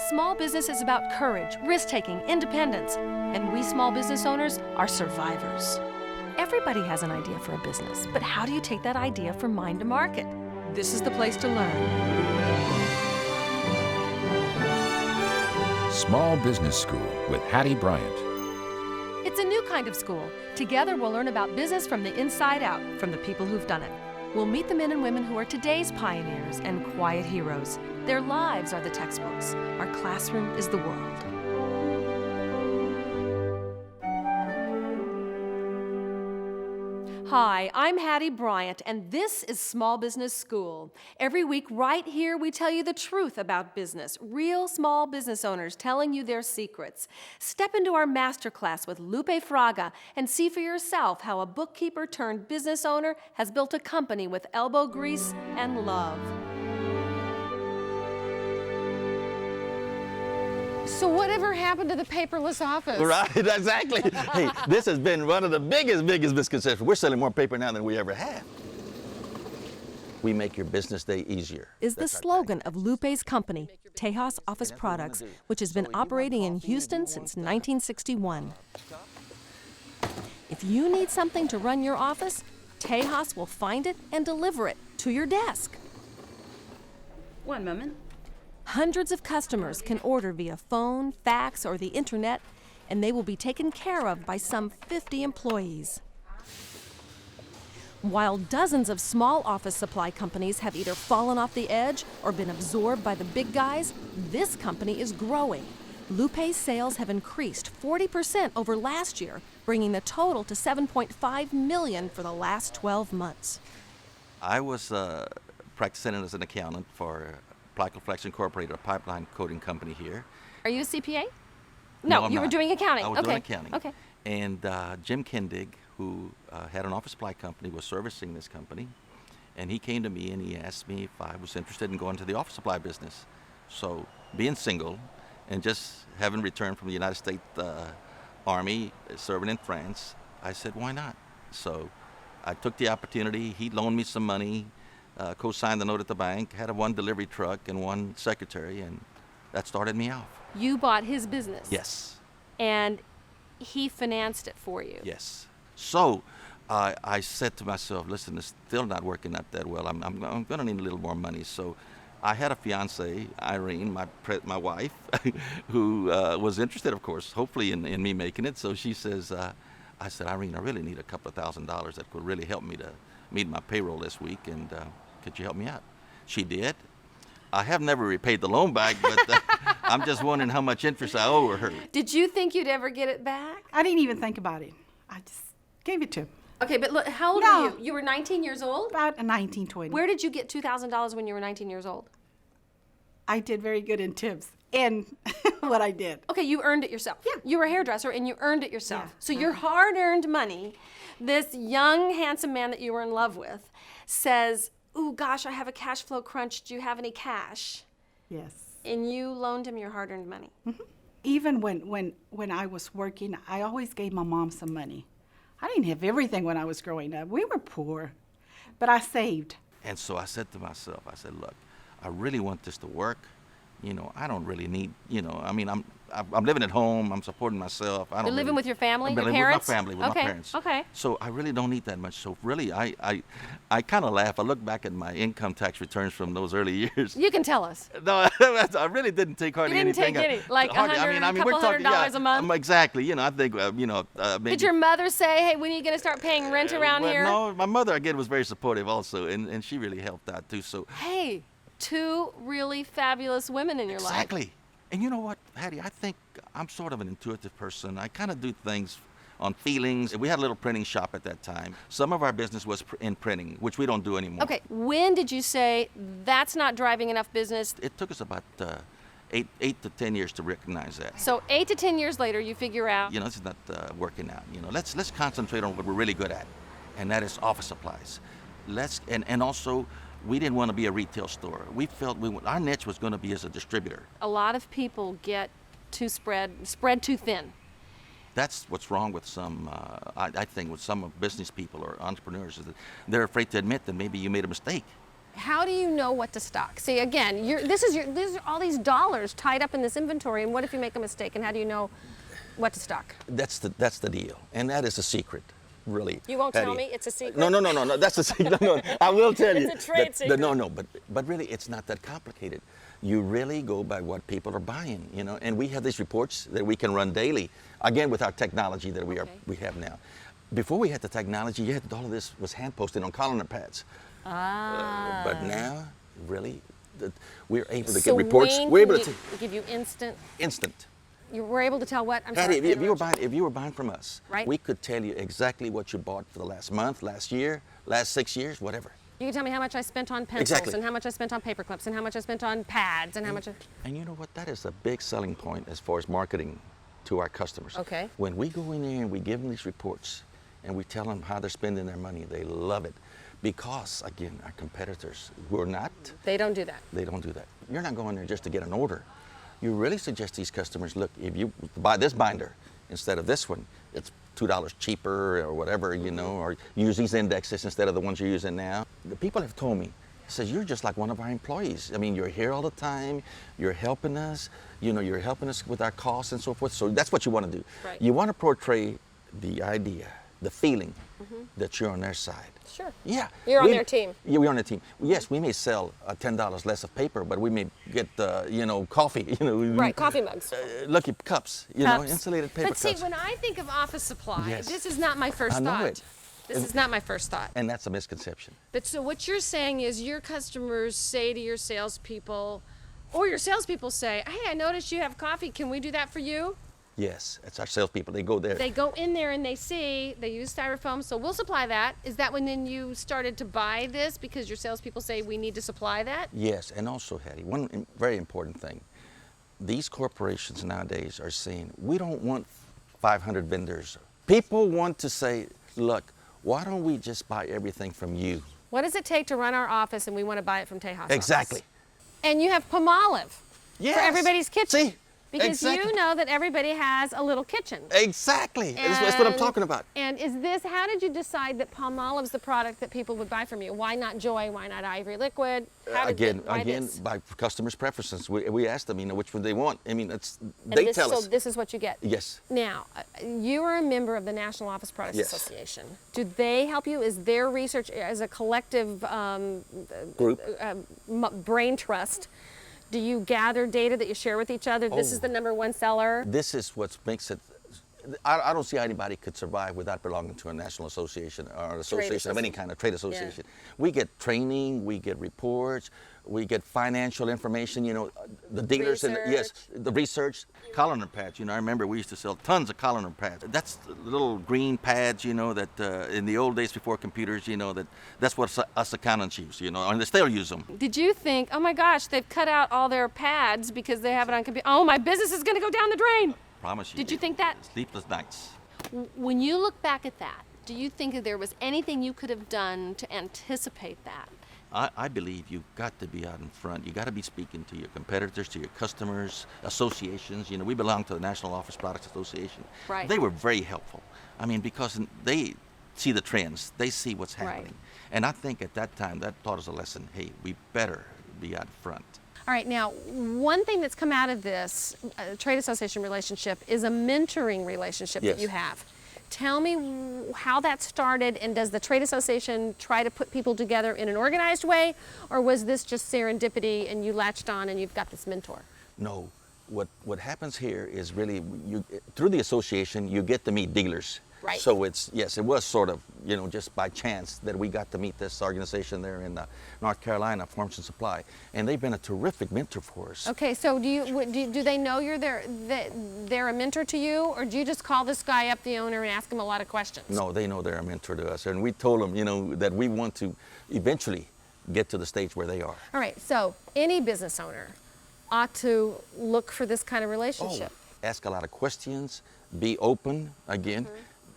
Small business is about courage, risk-taking, independence, and we small business owners are survivors. Everybody has an idea for a business, but how do you take that idea from mind to market? This is the place to learn. Small Business School with Hattie Bryant. It's a new kind of school. Together we'll learn about business from the inside out, from the people who've done it. We'll meet the men and women who are today's pioneers and quiet heroes. Their lives are the textbooks. Our classroom is the world. Hi, I'm Hattie Bryant, and this is Small Business School. Every week right here, we tell you the truth about business, real small business owners telling you their secrets. Step into our masterclass with Lupe Fraga and see for yourself how a bookkeeper turned business owner has built a company with elbow grease and love. So whatever happened to the paperless office? Right, exactly. Hey, this has been one of the biggest misconceptions. We're selling more paper now than we ever have. We make your business day easier. Is the slogan of Lupe's company, Tejas Office Products, which has been operating in Houston since 1961. If you need something to run your office, Tejas will find it and deliver it to your desk. One moment. Hundreds of customers can order via phone, fax, or the internet, and they will be taken care of by some 50 employees. While dozens of small office supply companies have either fallen off the edge or been absorbed by the big guys, this company is growing. Lupe's sales have increased 40% over last year, bringing the total to $7.5 million for the last 12 months. I was practicing as an accountant for Flex Incorporated, a pipeline coating company here. Are you a CPA? No, you were doing accounting. I was okay. doing accounting. Okay. And Jim Kendig, who had an office supply company, was servicing this company. And he came to me and he asked me if I was interested in going to the office supply business. So being single and just having returned from the United States Army, serving in France, I said, why not? So I took the opportunity. He loaned me some money. Co-signed the note at the bank, had one delivery truck and one secretary, and that started me off. You bought his business? Yes. And he financed it for you? Yes. So I said to myself, listen, it's still not working out that well. I'm going to need a little more money. So I had a fiance, Irene, my wife, who was interested, of course, hopefully in me making it. So she says, I said, Irene, I really need a couple of $1,000s that could really help me to meet my payroll this week, and could you help me out? She did. I have never repaid the loan back, but I'm just wondering how much interest I owe her. Did you think you'd ever get it back? I didn't even think about it. I just gave it to him. Okay, but look, how old were you? You were 19 years old? About 19, 20. Where did you get $2,000 when you were 19 years old? I did very good in tips and what I did. Okay, you earned it yourself. Yeah. You were a hairdresser and you earned it yourself. Yeah. So your hard-earned money, this young, handsome man that you were in love with says, ooh, gosh, I have a cash flow crunch. Do you have any cash? Yes. And you loaned him your hard-earned money. Mm-hmm. Even when I was working, I always gave my mom some money. I didn't have everything when I was growing up. We were poor, but I saved. And so I said to myself, I said, look, I really want this to work. You know, I don't really need, I mean, I'm living at home. I'm supporting myself. You're living with your family, your living parents? with my family, with my parents. Okay. So I really don't need that much. So really, I kind of laugh. I look back at my income tax returns from those early years. You can tell us. No, I really didn't take hardly anything. You didn't take any, like couple $100 a month? Exactly. I think, maybe. Did your mother say, hey, when are you going to start paying rent around here? No, my mother, again, was very supportive also, and she really helped out too. So. Hey, two really fabulous women in your life. Exactly. And you know what, Hattie, I think I'm sort of an intuitive person. I kind of do things on feelings. We had a little printing shop at that time. Some of our business was in printing, which we don't do anymore. Okay, when did you say that's not driving enough business? It took us about 8 to 10 years to recognize that. So 8 to 10 years later, you figure out, this is not working out. Let's concentrate on what we're really good at, and that is office supplies. And also, we didn't want to be a retail store. We felt our niche was going to be as a distributor. A lot of people get too spread too thin. That's what's wrong with some, I think, with some business people or entrepreneurs, is that they're afraid to admit that maybe you made a mistake. How do you know what to stock? See, again, these are all these dollars tied up in this inventory, and what if you make a mistake, and how do you know what to stock? That's the deal, and that is a secret, really. You won't tell Patty. me? It's a secret? No, that's a secret. No, I will tell you. It's a trade secret. No, but really, it's not that complicated. You really go by what people are buying, you know, and we have these reports that we can run daily, again, with our technology that we have now. Before we had the technology, all of this was hand posted on calendar pads. But now, really, we're able to get reports. We're able to give you instant. We're able to tell what? I'm Patty, sorry. if you were buying from us, right, we could tell you exactly what you bought for the last month, last year, last 6 years, whatever. You can tell me how much I spent on pencils, Exactly. and how much I spent on paper clips, and how much I spent on pads, and how much. And you know what? That is a big selling point as far as marketing to our customers. Okay. When we go in there and we give them these reports, and we tell them how they're spending their money, they love it. Because, again, our competitors who are not. They don't do that. They don't do that. You're not going there just to get an order. You really suggest these customers, look, if you buy this binder instead of this one, it's $2 cheaper or whatever, you know, or use these indexes instead of the ones you're using now. The people have told me, says, you're just like one of our employees. I mean, you're here all the time, you're helping us, you know, you're helping us with our costs and so forth. So that's what you want to do. Right. You want to portray the idea, the feeling that you're on their side. Sure. Yeah. You're on their team. Yeah, we're on their team. Yes, we may sell $10 less of paper, but we may get, coffee, Right, coffee mugs. Lucky cups, insulated paper But cups. see, when I think of office supply, Yes. this is not my first I know thought. it. This is not my first thought. And that's a misconception. But so what you're saying is your customers say to your salespeople, or your salespeople say, hey, I noticed you have coffee. Can we do that for you? Yes, it's our salespeople. They go there. They go in there and they use styrofoam, so we'll supply that. Is that when then you started to buy this because your salespeople say we need to supply that? Yes, and also, Hattie, one very important thing. These corporations nowadays are saying, we don't want 500 vendors. People want to say, look, why don't we just buy everything from you? What does it take to run our office and we want to buy it from Tejas Office? Exactly. And you have Palmolive Yes. for everybody's kitchen. See? Because Exactly. you know that everybody has a little kitchen. Exactly. That's what I'm talking about. And how did you decide that Palmolive's the product that people would buy from you? Why not Joy? Why not Ivory Liquid? Why this? By customers' preferences. We ask them, which one they want. I mean, they tell us. So this is what you get? Yes. Now, you are a member of the National Office Products Yes. Association. Do they help you? Is their research as a collective Group. brain trust? Do you gather data that you share with each other? This is the #1 seller. This is what makes it. I don't see how anybody could survive without belonging to a national association or an association of any kind, of trade association. We get training, we get reports, we get financial information, the dealers and the research. Colander pads, I remember we used to sell tons of colander pads. That's the little green pads, that in the old days before computers, that's what us accountants use, and they still use them. Did you think, oh my gosh, they've cut out all their pads because they have it on computer? Oh, my business is going to go down the drain. Promise you. Did you think that? Sleepless nights. When you look back at that, do you think that there was anything you could have done to anticipate that? I believe you've got to be out in front. You got to be speaking to your competitors, to your customers, associations. We belong to the National Office Products Association. Right. They were very helpful. I mean, because they see the trends, they see what's happening. Right. And I think at that time that taught us a lesson. Hey, we better be out front. All right, now, one thing that's come out of this trade association relationship is a mentoring relationship that Yes. you have. Tell me how that started, and does the trade association try to put people together in an organized way, or was this just serendipity and you latched on and you've got this mentor? No, what happens here is really through the association you get to meet dealers. Right. So it was sort of just by chance that we got to meet this organization there in North Carolina, Farms and Supply, and they've been a terrific mentor for us. Okay, so do they know they're a mentor to you, or do you just call this guy up, the owner, and ask him a lot of questions? No, they know they're a mentor to us, and we told them that we want to eventually get to the stage where they are. All right, so any business owner ought to look for this kind of relationship. Ask a lot of questions, be open again.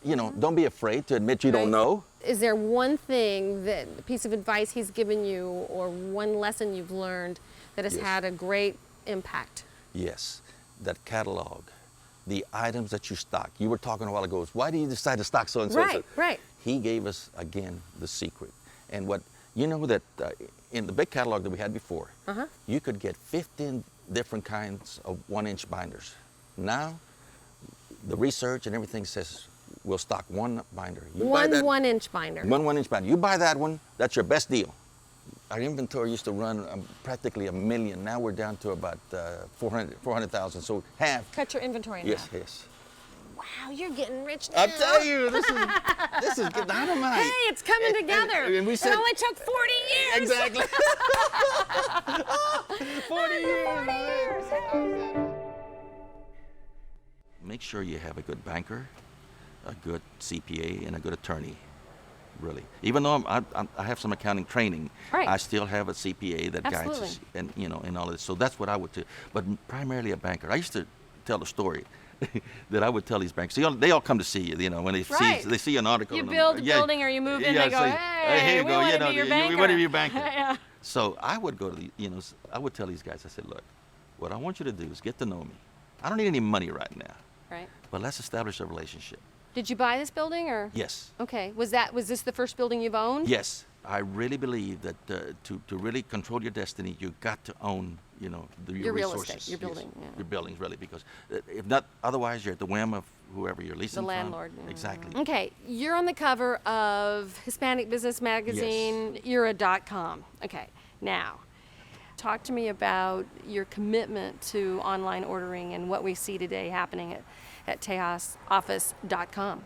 Don't be afraid to admit you don't know. Is there one thing, a piece of advice he's given you, or one lesson you've learned that has Yes. had a great impact? Yes, that catalog, the items that you stock. You were talking a while ago, why do you decide to stock so and so? Right, right. He gave us, again, the secret. And what You know that in the big catalog that we had before, you could get 15 different kinds of 1-inch binders. Now, the research and everything says we'll stock one binder. You buy One that- 1-inch binder. One 1-inch binder. You buy that one, that's your best deal. Our inventory used to run practically 1 million. Now we're down to about 400,000. So half. Cut your inventory in Yes, half. yes. Wow, you're getting rich now. I tell you, this is good dynamite. Hey, it's coming together. And we said, it only took 40 years. exactly. 40 years. Make sure you have a good banker, a good CPA, and a good attorney. Really, even though I have some accounting training, Right. I still have a CPA that guides Absolutely. us, and and all of this. So that's what I would do. But primarily a banker. I used to tell the story that I would tell these bankers. They all come to see you. When they Right. see an article. You and build a building or you move in, they go, say, hey, here you we go. want to be your banker. We want to be your banker. Yeah. So I would go to I would tell these guys. I said, look, what I want you to do is get to know me. I don't need any money right now, Right. but let's establish a relationship. Did you buy this building or? Yes. Okay. Was this the first building you've owned? Yes, I really believe that to really control your destiny, you got to own, your Your real resources. estate, your Yes, building, yeah. your buildings, really, because if not, otherwise you're at the whim of whoever you're leasing The from. landlord. yeah. Exactly. Okay, you're on the cover of Hispanic Business Magazine, Era.com. Okay, now, talk to me about your commitment to online ordering and what we see today happening at TejasOffice.com.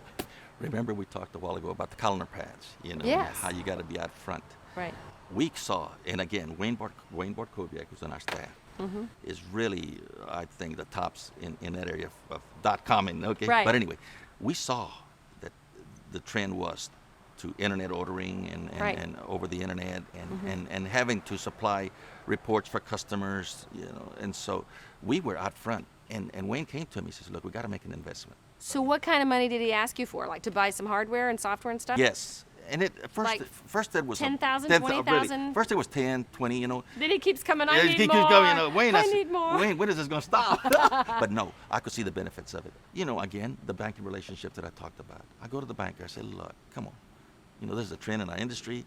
Remember we talked a while ago about the colander pads, and Yes. how you got to be out front. Right. We saw, and again, Wayne Bartkowiak, who's on our staff, Mm-hmm. is really, I think, the tops in that area of .com. Okay. Right. But anyway, we saw that the trend was to internet ordering and, Right. and over the internet and having to supply reports for customers, and so we were out front. And Wayne came to me and says, look, we got to make an investment. So what kind of money did he ask you for? Like to buy some hardware and software and stuff? Yes. And Like first it was 10,000, 10,000, 20,000? really. First it was 10, 20, Then he keeps coming, I Yeah, need he keeps more. going, Wayne, I said, need more. Wayne, when is this going to stop? But no, I could see the benefits of it. Again, the banking relationship that I talked about. I go to the banker, I say, look, come on. This is a trend in our industry.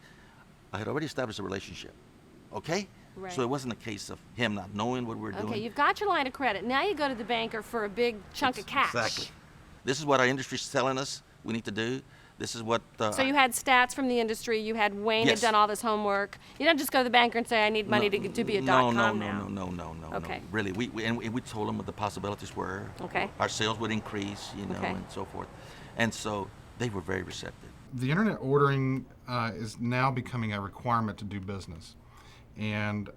I had already established a relationship, okay? Right. So it wasn't a case of him not knowing what we're doing. Okay, you've got your line of credit. Now you go to the banker for a big chunk of cash. Exactly. This is what our industry's telling us we need to do. This is what... So you had stats from the industry. You had Wayne Yes. had done all this homework. You don't just go to the banker and say, I need money to be a .com now. No. Okay. Really, we told them what the possibilities were. Okay. Our sales would increase, Okay. and so forth. And so they were very receptive. The internet ordering is now becoming a requirement to do business, and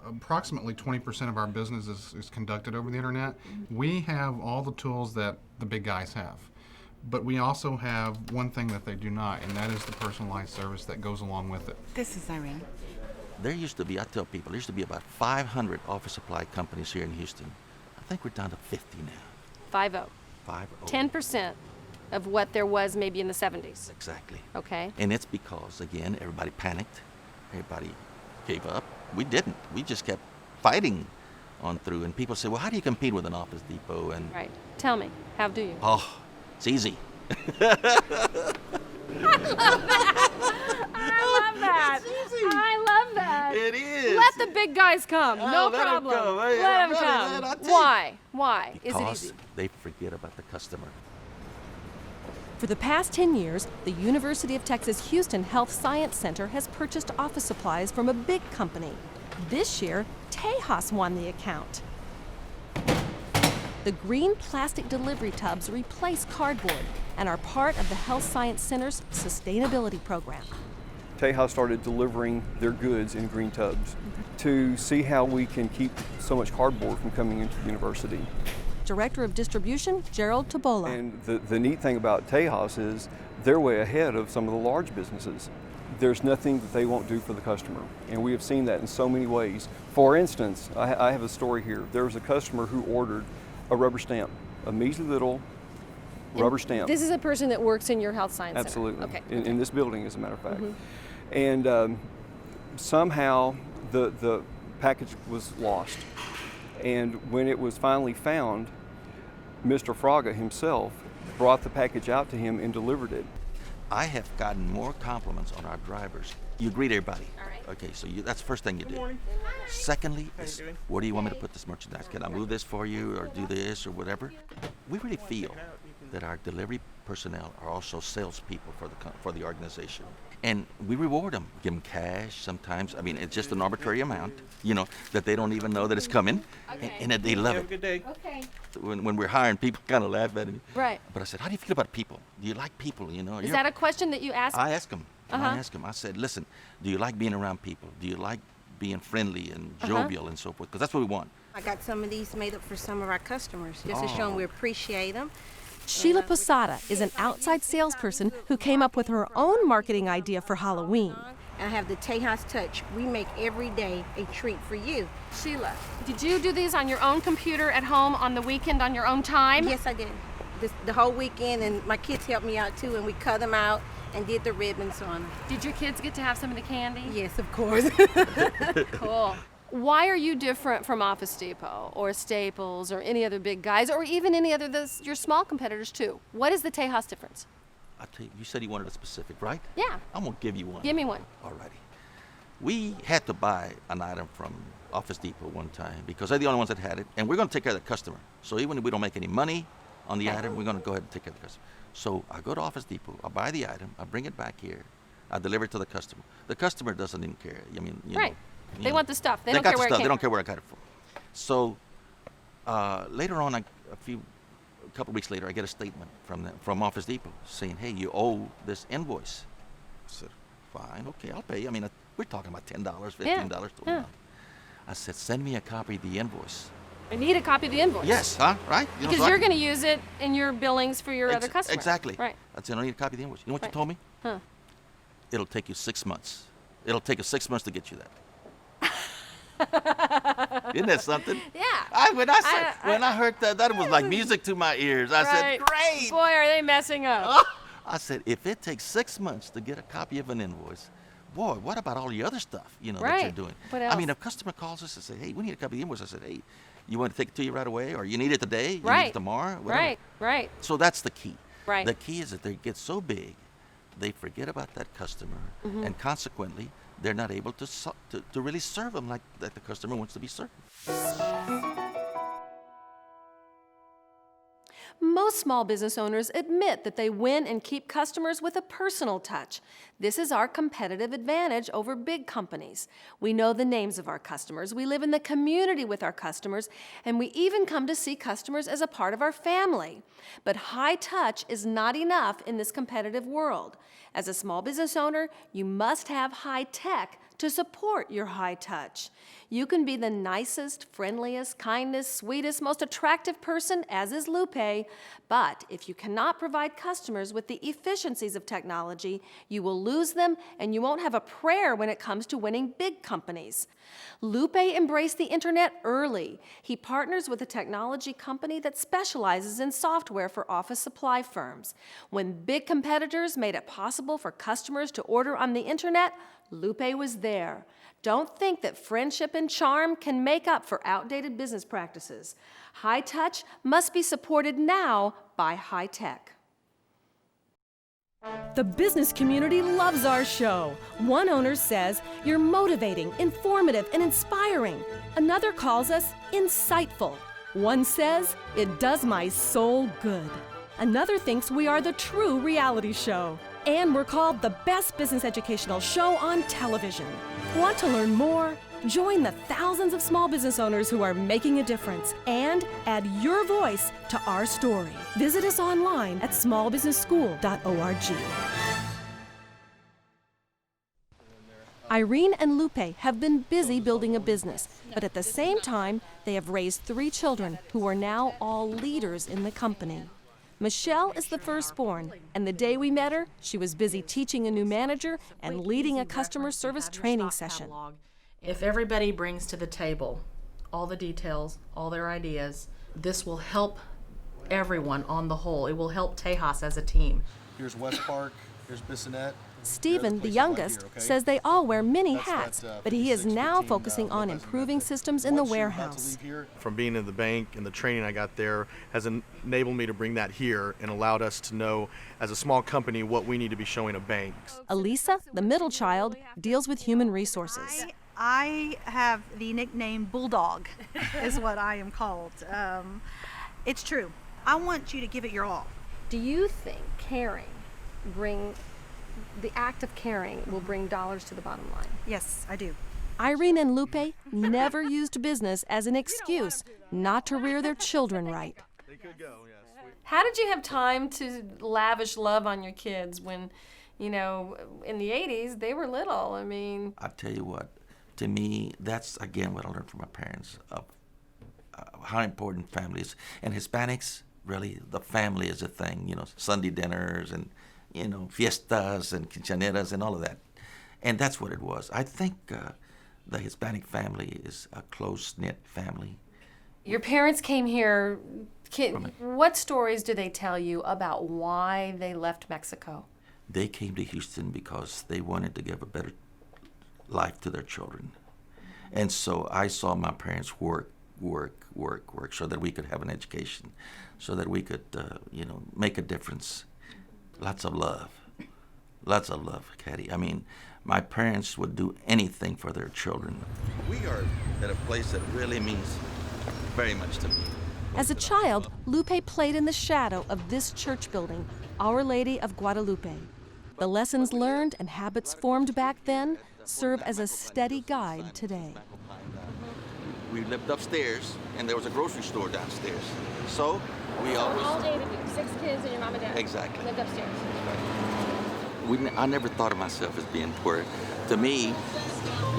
approximately 20% of our business is conducted over the internet. We have all the tools that the big guys have, but we also have one thing that they do not, and that is the personalized service that goes along with it. This is Irene. There used to be, I tell people, there used to be about 500 office supply companies here in Houston. I think we're down to 50 now. 5-0. 50. 10% of what there was maybe in the 70s. Exactly. Okay. And it's because, again, everybody panicked. Everybody gave up. We didn't. We just kept fighting on through. And people say, well, how do you compete with an Office Depot? And, Right. Tell me, how do you? oh, it's easy. I love that. It is. Let the big guys come. Oh, No let 'em problem. come. Hey, Let them brother, come. man, I tell you. Why? Why? Is it Because easy? they forget about the customer. For the past 10 years, the University of Texas Houston Health Science Center has purchased office supplies from a big company. This year, Tejas won the account. The green plastic delivery tubs replace cardboard and are part of the Health Science Center's sustainability program. Tejas started delivering their goods in green tubs to see how we can keep so much cardboard from coming into the university. Director of Distribution, Gerald Tabola. And the neat thing about Tejas is they're way ahead of some of the large businesses. There's nothing that they won't do for the customer, and we have seen that in so many ways. For instance, I have a story here. There was a customer who ordered a rubber stamp, a measly little rubber stamp. This is a person that works in your health science Absolutely. center. Okay. In this building, as a matter of fact. And somehow the package was lost. And when it was finally found, Mr. Fraga himself brought the package out to him and delivered it. I have gotten more compliments on our drivers You greet everybody. All right. Okay, so that's the first thing you do. Secondly, is where do you want me to put this merchandise? Can I move this for you or do this or whatever? We really feel that our delivery personnel are also salespeople for the organization. And we reward them, give them cash sometimes. I mean, it's just an arbitrary amount, that they don't even know that it's coming, and that they love it. Good day. Okay. When we're hiring, people kind of laugh at me. Right. But I said, how do you feel about people? Do you like people, Is that a question that you ask? I ask them. I said, listen, do you like being around people? Do you like being friendly and jovial and so forth? Because that's what we want. I got some of these made up for some of our customers, just to show them we appreciate them. Sheila Posada is an outside salesperson who came up with her own marketing idea for Halloween. And I have the Tejas Touch. We make every day a treat for you. Sheila, did you do these on your own computer at home on the weekend on your own time? Yes, I did. The whole weekend, and my kids helped me out too, and we cut them out and did the ribbons on them. Did your kids get to have some of the candy? Yes, of course. Cool. Why are you different from Office Depot or Staples or any other big guys or even any other your small competitors too? What is the Tejas difference? I'll tell you said you wanted a specific, right? Yeah. I'm going to give you one. Give me one. Alrighty. We had to buy an item from Office Depot one time because they're the only ones that had it, and we're going to take care of the customer. So even if we don't make any money on the item, we're going to go ahead and take care of the customer. So I go to Office Depot, I buy the item, I bring it back here, I deliver it to the customer. The customer doesn't even care. I mean, Right. They want the stuff. They They don't got care the where stuff. it They came don't care where I got it from. So later on, a couple weeks later, I get a statement from Office Depot saying, "Hey, you owe this invoice." I said, "Fine, okay, I'll pay you." I mean, we're talking about $10, $15, $20. Yeah. I said, "Send me a copy of the invoice." I need a copy of the invoice. Yes, huh? Right? Because so you're going to use it in your billings for your other customers. Exactly. Right. I said, "I need a copy of the invoice." You know what Right. you told me? Huh. It'll take you 6 months. It'll take us 6 months to get you that. Isn't that something? Yeah. When I heard that was like music to my ears. I said, "Great!" Boy, are they messing up. I said, "If it takes 6 months to get a copy of an invoice, boy, what about all the other stuff that you're Right. doing?" What I mean, else? if a customer calls us and say, "Hey, we need a copy of the invoice," I said, "Hey, you want to take it to you right away, or you need it today? You need Right. it tomorrow? Whatever." Right. So that's the key. Right. The key is that they get so big, they forget about that customer, Mm-hmm. and consequently, they're not able to really serve them like that the customer wants to be served. Most small business owners admit that they win and keep customers with a personal touch. This is our competitive advantage over big companies. We know the names of our customers, we live in the community with our customers, and we even come to see customers as a part of our family. But high touch is not enough in this competitive world. As a small business owner, you must have high tech to support your high touch. You can be the nicest, friendliest, kindest, sweetest, most attractive person, as is Lupe, but if you cannot provide customers with the efficiencies of technology, you will lose them and you won't have a prayer when it comes to winning big companies. Lupe embraced the internet early. He partners with a technology company that specializes in software for office supply firms. When big competitors made it possible for customers to order on the internet, Lupe was there. Don't think that friendship and charm can make up for outdated business practices. High touch must be supported now by high tech. The business community loves our show. One owner says, "You're motivating, informative, and inspiring." Another calls us insightful. One says, "It does my soul good." Another thinks we are the true reality show. And we're called the best business educational show on television. Want to learn more? Join the thousands of small business owners who are making a difference and add your voice to our story. Visit us online at smallbusinessschool.org. Irene and Lupe have been busy building a business, but at the same time, they have raised 3 children who are now all leaders in the company. Michelle is the firstborn, and the day we met her, she was busy teaching a new manager and leading a customer service training session. If everybody brings to the table all the details, all their ideas, this will help everyone on the whole. It will help Tejas as a team. Here's West Park, here's Bissonnette, Stephen, the youngest, says they all wear many hats, but he is now focusing on improving systems in the warehouse. From being in the bank and the training I got there has enabled me to bring that here and allowed us to know as a small company what we need to be showing a bank. Elisa, the middle child, deals with human resources. I have the nickname Bulldog, is what I am called. It's true. I want you to give it your all. Do you think the act of caring will bring dollars to the bottom line? Yes, I do. Irene and Lupe never used business as an excuse not to rear their children right. They could go, yes. How did you have time to lavish love on your kids when, in the 80s, they were little? I mean... I tell you what, to me, that's, again, what I learned from my parents, of how important family is. And Hispanics, really, the family is a thing, Sunday dinners and, fiestas and quinceañeras and all of that. And that's what it was. I think the Hispanic family is a close-knit family. Your parents came here. What stories do they tell you about why they left Mexico? They came to Houston because they wanted to give a better life to their children. And so I saw my parents work so that we could have an education, so that we could, make a difference. Lots of love, Caddy. I mean, my parents would do anything for their children. We are at a place that really means very much to me. As a child, Lupe played in the shadow of this church building, Our Lady of Guadalupe. The lessons learned and habits formed back then serve as a steady guide today. We lived upstairs, and there was a grocery store downstairs. So we always... All day, 6 kids and your mom and dad. Exactly. Lived upstairs. I never thought of myself as being poor. To me,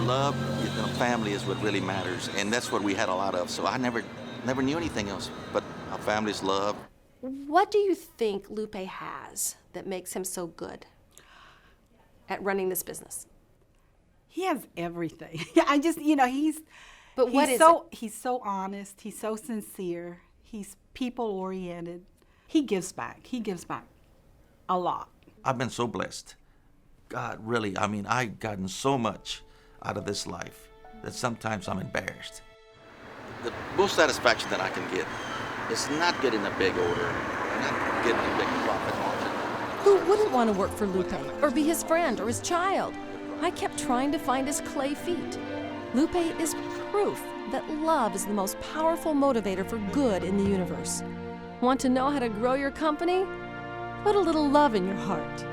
love in a family is what really matters, and that's what we had a lot of. So I never knew anything else but our family's love. What do you think Lupe has that makes him so good at running this business? He has everything. I just, But what is he's so honest. He's so sincere. He's people-oriented. He gives back. He gives back a lot. I've been so blessed. God, really, I've gotten so much out of this life that sometimes I'm embarrassed. The most satisfaction that I can get is not getting a big order, not getting a big profit margin. Who wouldn't want to work for Lupe or be his friend or his child? I kept trying to find his clay feet. Lupe is proof that love is the most powerful motivator for good in the universe. Want to know how to grow your company? Put a little love in your heart.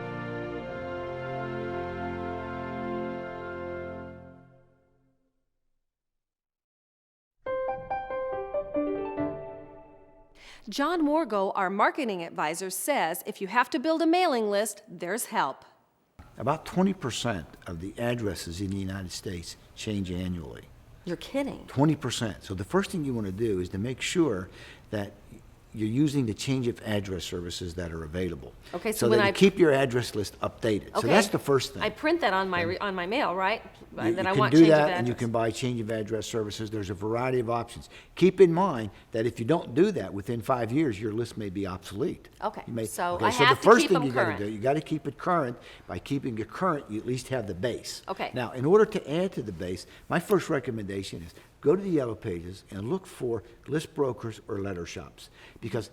John Morgo, our marketing advisor, says if you have to build a mailing list, there's help. About 20% of the addresses in the United States change annually. You're kidding. 20%. So the first thing you want to do is to make sure that you're using the change of address services that are available. Okay, so when that you keep your address list updated. Okay. So that's the first thing. I print that on my mail, right? You That I can want do change of that, address. and you can buy change of address services. There's a variety of options. Keep in mind that if you don't do that within 5 years, your list may be obsolete. Okay, You may- so okay, I so have the to first keep thing them you got to current. do, you got to keep it current. By keeping it current, you at least have the base. Okay. Now, in order to add to the base, my first recommendation is go to the Yellow Pages and look for list brokers or letter shops, because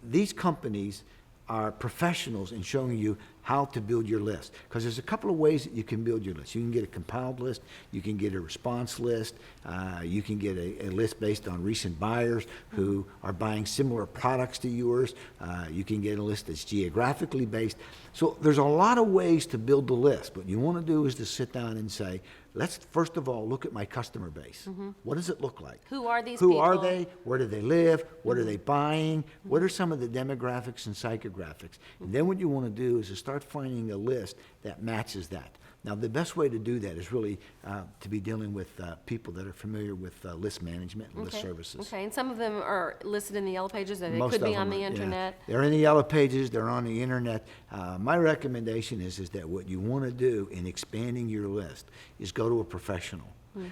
these companies are professionals in showing you how to build your list. Because there's a couple of ways that you can build your list. You can get a compiled list, you can get a response list, you can get a list based on recent buyers who are buying similar products to yours, you can get a list that's geographically based. So there's a lot of ways to build the list. What you want to do is to sit down and say, let's first of all look at my customer base. What does it look like? Who are these Who people? are they? Where do they live? What are they buying? What are some of the demographics and psychographics? And then what you want to do is to start finding a list that matches that. Now, the best way to do that is really to be dealing with people that are familiar with list management and list services. Okay, and some of them are listed in the Yellow Pages, and they Most could of be on them the are, yeah. internet. They're in the Yellow Pages, they're on the internet. My recommendation is that what you want to do in expanding your list is go to a professional.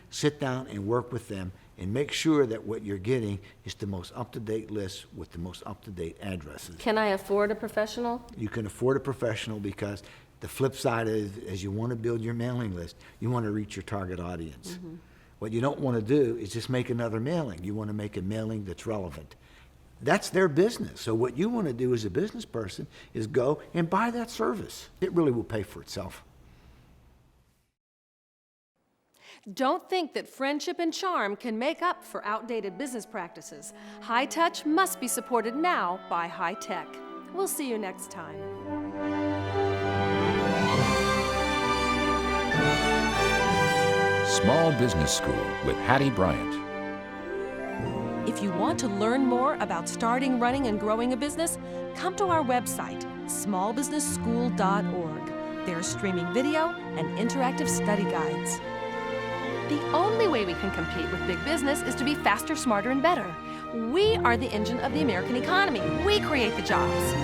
Sit down and work with them and make sure that what you're getting is the most up-to-date list with the most up-to-date addresses. Can I afford a professional? You can afford a professional because The flip side is, as you want to build your mailing list, you want to reach your target audience. What you don't want to do is just make another mailing. You want to make a mailing that's relevant. That's their business. So what you want to do as a business person is go and buy that service. It really will pay for itself. Don't think that friendship and charm can make up for outdated business practices. High touch must be supported now by high tech. We'll see you next time. Small Business School with Hattie Bryant. If you want to learn more about starting, running, and growing a business, come to our website, smallbusinessschool.org. There's streaming video and interactive study guides. The only way we can compete with big business is to be faster, smarter, and better. We are the engine of the American economy. We create the jobs.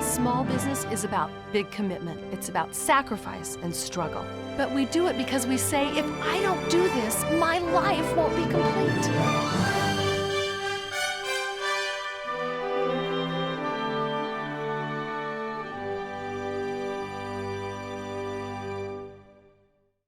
Small business is about big commitment. It's about sacrifice and struggle. But we do it because we say, if I don't do this, my life won't be complete.